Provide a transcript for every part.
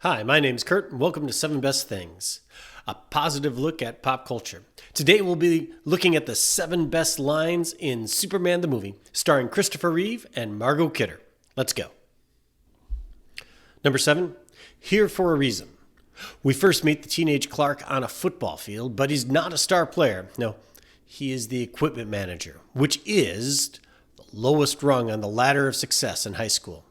Hi, my name's Kurt, and welcome to 7 Best Things, a positive look at pop culture. Today we'll be looking at the 7 best lines in Superman the movie, starring Christopher Reeve and Margot Kidder. Let's go. Number 7, Here for a Reason. We first meet the teenage Clark on a football field, but he's not a star player. No, he is the equipment manager, which is the lowest rung on the ladder of success in high school.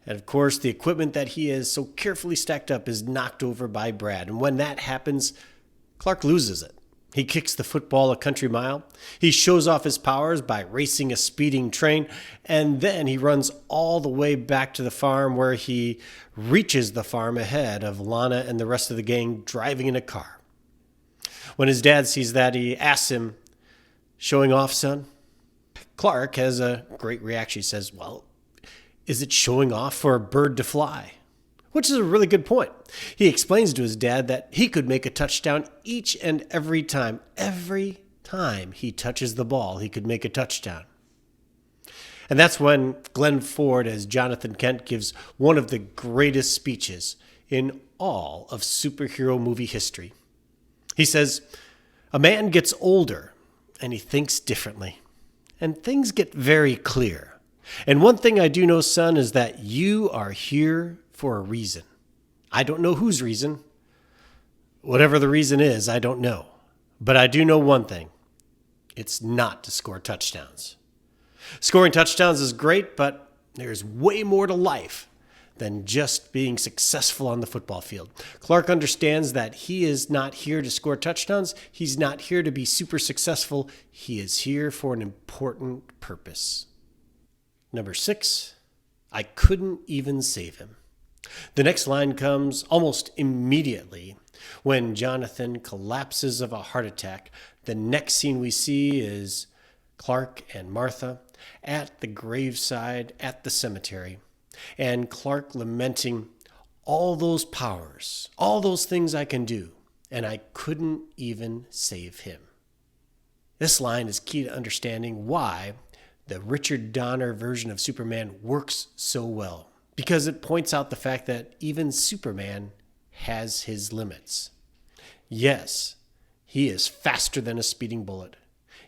And of course, the equipment that he has so carefully stacked up is knocked over by Brad. And when that happens, Clark loses it. He kicks the football a country mile. He shows off his powers by racing a speeding train. And then he runs all the way back to the farm where he reaches the farm ahead of Lana and the rest of the gang driving in a car. When his dad sees that, he asks him, "Showing off, son?" Clark has a great reaction. He says, "Well, is it showing off for a bird to fly?" Which is a really good point. He explains to his dad that he could make a touchdown each and every time. Every time he touches the ball, he could make a touchdown. And that's when Glenn Ford as Jonathan Kent gives one of the greatest speeches in all of superhero movie history. He says, "A man gets older and he thinks differently, and things get very clear. And one thing I do know, son, is that you are here for a reason. I don't know whose reason. Whatever the reason is, I don't know. But I do know one thing. It's not to score touchdowns. Scoring touchdowns is great, but there's way more to life than just being successful on the football field." Clark understands that he is not here to score touchdowns. He's not here to be super successful. He is here for an important purpose. Number 6, I couldn't even save him. The next line comes almost immediately when Jonathan collapses of a heart attack. The next scene we see is Clark and Martha at the graveside at the cemetery, and Clark lamenting, "All those powers, all those things I can do, and I couldn't even save him." This line is key to understanding why the Richard Donner version of Superman works so well, because it points out the fact that even Superman has his limits. Yes, he is faster than a speeding bullet.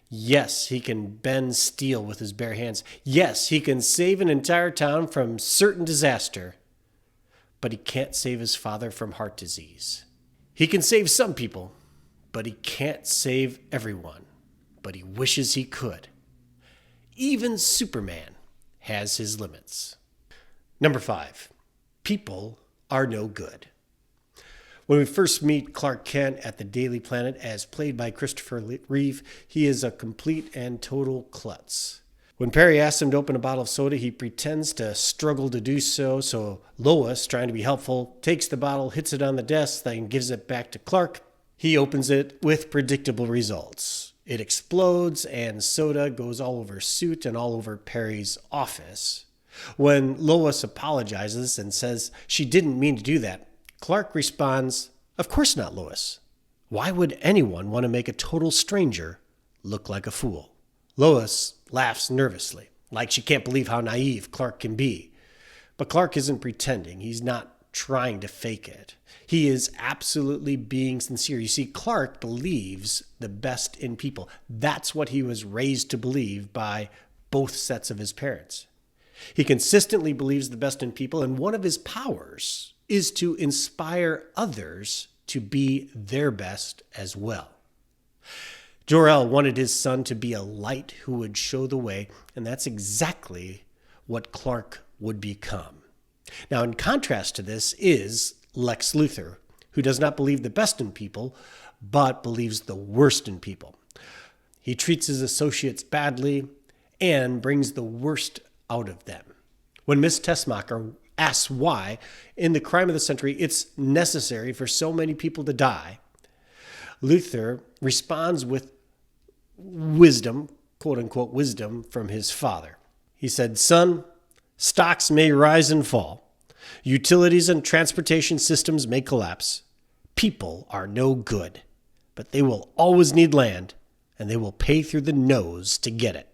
Yes, he can bend steel with his bare hands. Yes, he can save an entire town from certain disaster, but he can't save his father from heart disease. He can save some people, but he can't save everyone, but he wishes he could. Even Superman has his limits. Number 5, people are no good. When we first meet Clark Kent at the Daily Planet, as played by Christopher Reeve, he is a complete and total klutz. When Perry asks him to open a bottle of soda, he pretends to struggle to do so, so Lois, trying to be helpful, takes the bottle, hits it on the desk, then gives it back to Clark. He opens it with predictable results. It explodes, and soda goes all over his suit and all over Perry's office. When Lois apologizes and says she didn't mean to do that, Clark responds, "Of course not, Lois. Why would anyone want to make a total stranger look like a fool?" Lois laughs nervously, like she can't believe how naive Clark can be. But Clark isn't pretending. He's not trying to fake it. He is absolutely being sincere. You see, Clark believes the best in people. That's what he was raised to believe by both sets of his parents. He consistently believes the best in people, and one of his powers is to inspire others to be their best as well. Jor-El wanted his son to be a light who would show the way, and that's exactly what Clark would become. Now, in contrast to this is Lex Luthor, who does not believe the best in people, but believes the worst in people. He treats his associates badly and brings the worst out of them. When Miss Tessmacher asks why, in the crime of the century, it's necessary for so many people to die, Luthor responds with wisdom, quote-unquote wisdom, from his father. He said, "Son, stocks may rise and fall. Utilities and transportation systems may collapse. People are no good, but they will always need land, and they will pay through the nose to get it."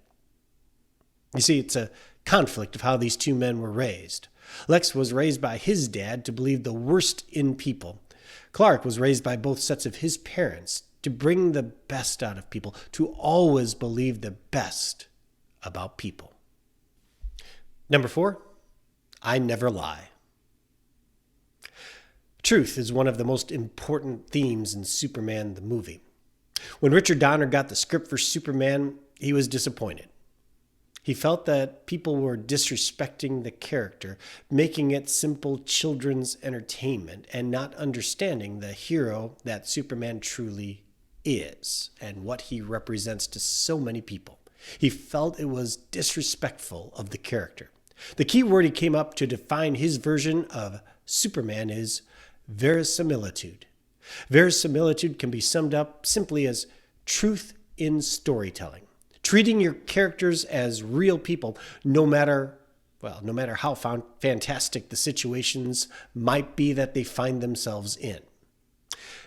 You see, it's a conflict of how these two men were raised. Lex was raised by his dad to believe the worst in people. Clark was raised by both sets of his parents to bring the best out of people, to always believe the best about people. Number 4, I never lie. Truth is one of the most important themes in Superman the movie. When Richard Donner got the script for Superman, he was disappointed. He felt that people were disrespecting the character, making it simple children's entertainment, and not understanding the hero that Superman truly is and what he represents to so many people. He felt it was disrespectful of the character. The key word he came up to define his version of Superman is verisimilitude. Verisimilitude can be summed up simply as truth in storytelling. Treating your characters as real people, no matter how fantastic the situations might be that they find themselves in.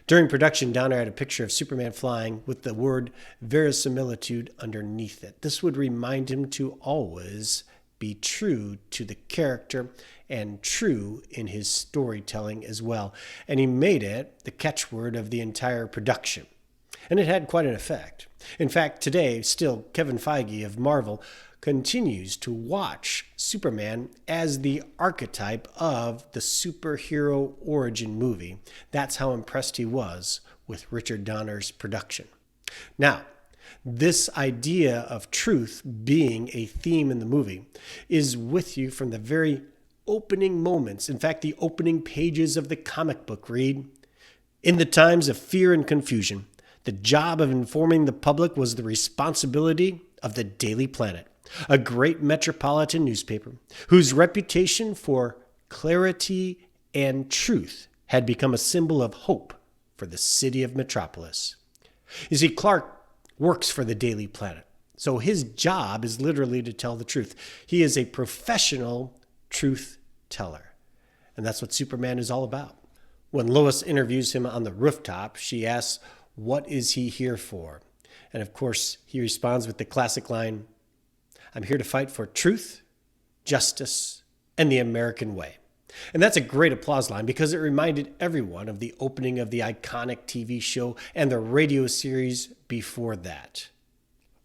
During production, Donner had a picture of Superman flying with the word verisimilitude underneath it. This would remind him to always be true to the character and true in his storytelling as well. And he made it the catchword of the entire production. And it had quite an effect. In fact, today, still, Kevin Feige of Marvel continues to watch Superman as the archetype of the superhero origin movie. That's how impressed he was with Richard Donner's production. Now, this idea of truth being a theme in the movie is with you from the very opening moments. In fact, the opening pages of the comic book read, "In the times of fear and confusion, the job of informing the public was the responsibility of the Daily Planet, a great metropolitan newspaper whose reputation for clarity and truth had become a symbol of hope for the city of Metropolis." You see, Clark works for the Daily Planet, so his job is literally to tell the truth. He is a professional truth teller, and that's what Superman is all about. When Lois interviews him on the rooftop, she asks, "What is he here for?" And of course, he responds with the classic line, "I'm here to fight for truth, justice, and the American way." And that's a great applause line because it reminded everyone of the opening of the iconic TV show and the radio series before that.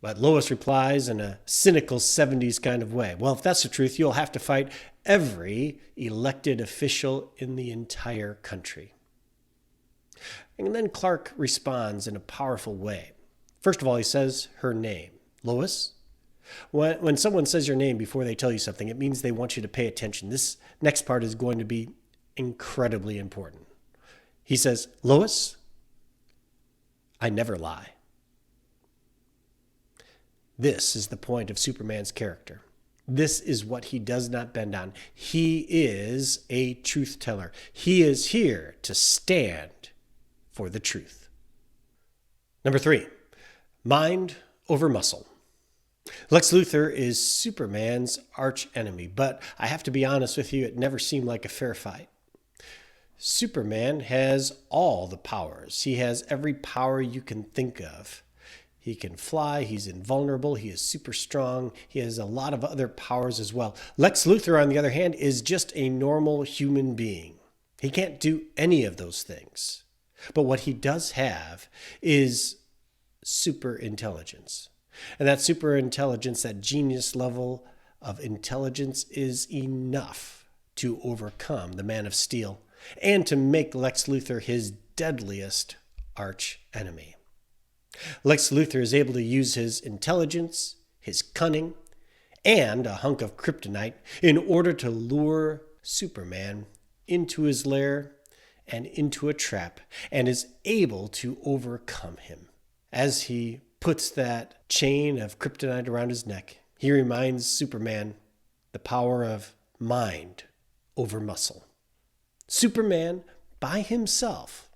But Lois replies in a cynical 70s kind of way, "Well, if that's the truth, you'll have to fight every elected official in the entire country." And then Clark responds in a powerful way. First of all, he says her name, Lois. When someone says your name before they tell you something, it means they want you to pay attention. This next part is going to be incredibly important. He says, "Lois, I never lie." This is the point of Superman's character. This is what he does not bend on. He is a truth teller. He is here to stand for the truth. Number 3, mind over muscle. Lex Luthor is Superman's arch enemy, but I have to be honest with you, it never seemed like a fair fight. Superman has all the powers. He has every power you can think of. He can fly, he's invulnerable, he is super strong, he has a lot of other powers as well. Lex Luthor, on the other hand, is just a normal human being. He can't do any of those things. But what he does have is super intelligence. And that super intelligence, that genius level of intelligence, is enough to overcome the Man of Steel and to make Lex Luthor his deadliest arch enemy. Lex Luthor is able to use his intelligence, his cunning, and a hunk of kryptonite in order to lure Superman into his lair and into a trap, and is able to overcome him. As he puts that chain of kryptonite around his neck, he reminds Superman the power of mind over muscle. Superman, by himself,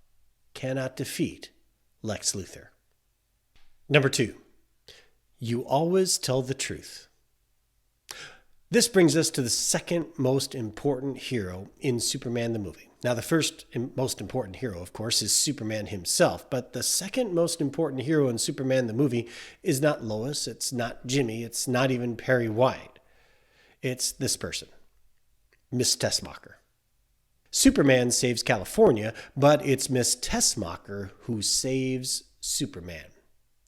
cannot defeat Lex Luthor. Number 2, you always tell the truth. This brings us to the second most important hero in Superman the movie. Now, the first and most important hero, of course, is Superman himself, but the second most important hero in Superman the movie is not Lois, it's not Jimmy, it's not even Perry White. It's this person. Miss Tessmacher. Superman saves California, but it's Miss Tessmacher who saves Superman.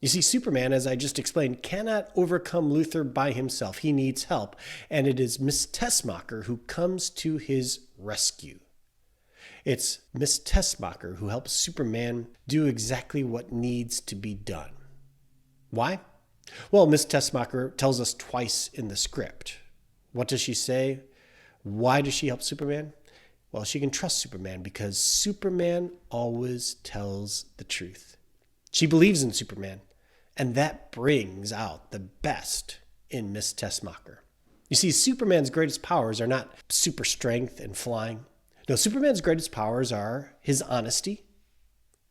You see, Superman, as I just explained, cannot overcome Luthor by himself. He needs help, and it is Miss Tessmacher who comes to his rescue. It's Miss Tessmacher who helps Superman do exactly what needs to be done. Why? Well, Miss Tessmacher tells us twice in the script. What does she say? Why does she help Superman? Well, she can trust Superman because Superman always tells the truth. She believes in Superman, and that brings out the best in Miss Tessmacher. You see, Superman's greatest powers are not super strength and flying. No, Superman's greatest powers are his honesty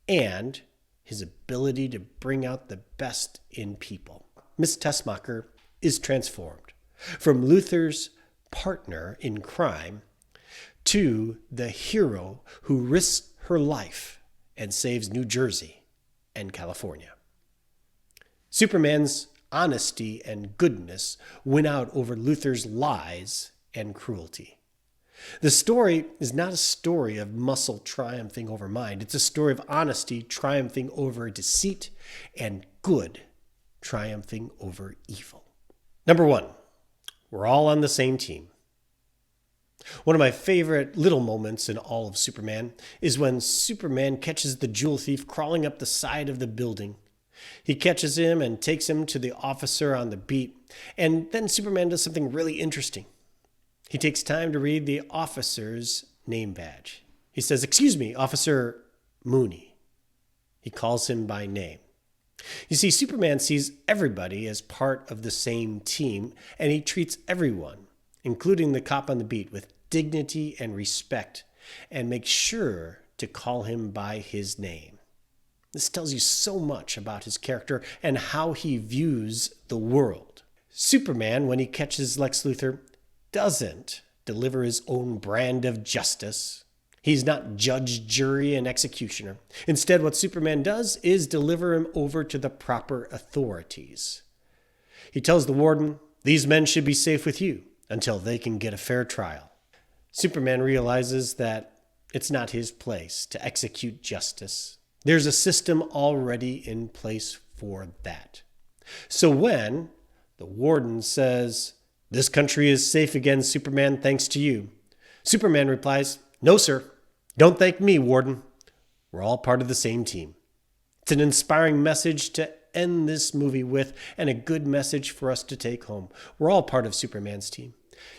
and his ability to bring out the best in people. Miss Tessmacher is transformed from Luthor's partner in crime to the hero who risks her life and saves New Jersey and California. Superman's honesty and goodness win out over Luthor's lies and cruelty. The story is not a story of muscle triumphing over mind. It's a story of honesty triumphing over deceit and good triumphing over evil. Number 1, we're all on the same team. One of my favorite little moments in all of Superman is when Superman catches the jewel thief crawling up the side of the building. He catches him and takes him to the officer on the beat, and then Superman does something really interesting. He takes time to read the officer's name badge. He says, "Excuse me, Officer Mooney." He calls him by name. You see, Superman sees everybody as part of the same team, and he treats everyone, including the cop on the beat, with dignity and respect, and makes sure to call him by his name. This tells you so much about his character and how he views the world. Superman, when he catches Lex Luthor, doesn't deliver his own brand of justice. He's not judge, jury, and executioner. Instead, what Superman does is deliver him over to the proper authorities. He tells the warden, "These men should be safe with you until they can get a fair trial." Superman realizes that it's not his place to execute justice. There's a system already in place for that. So when the warden says, "This country is safe again, Superman, thanks to you," Superman replies, "No, sir. Don't thank me, warden. We're all part of the same team." It's an inspiring message to end this movie with, and a good message for us to take home. We're all part of Superman's team.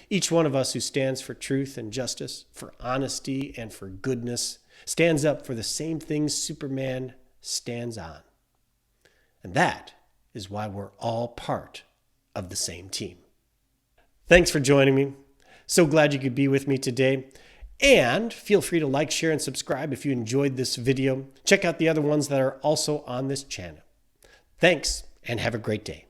Each one of us who stands for truth and justice, for honesty and for goodness, stands up for the same things Superman stands on. And that is why we're all part of the same team. Thanks for joining me. So glad you could be with me today. And feel free to like, share, and subscribe if you enjoyed this video. Check out the other ones that are also on this channel. Thanks, and have a great day.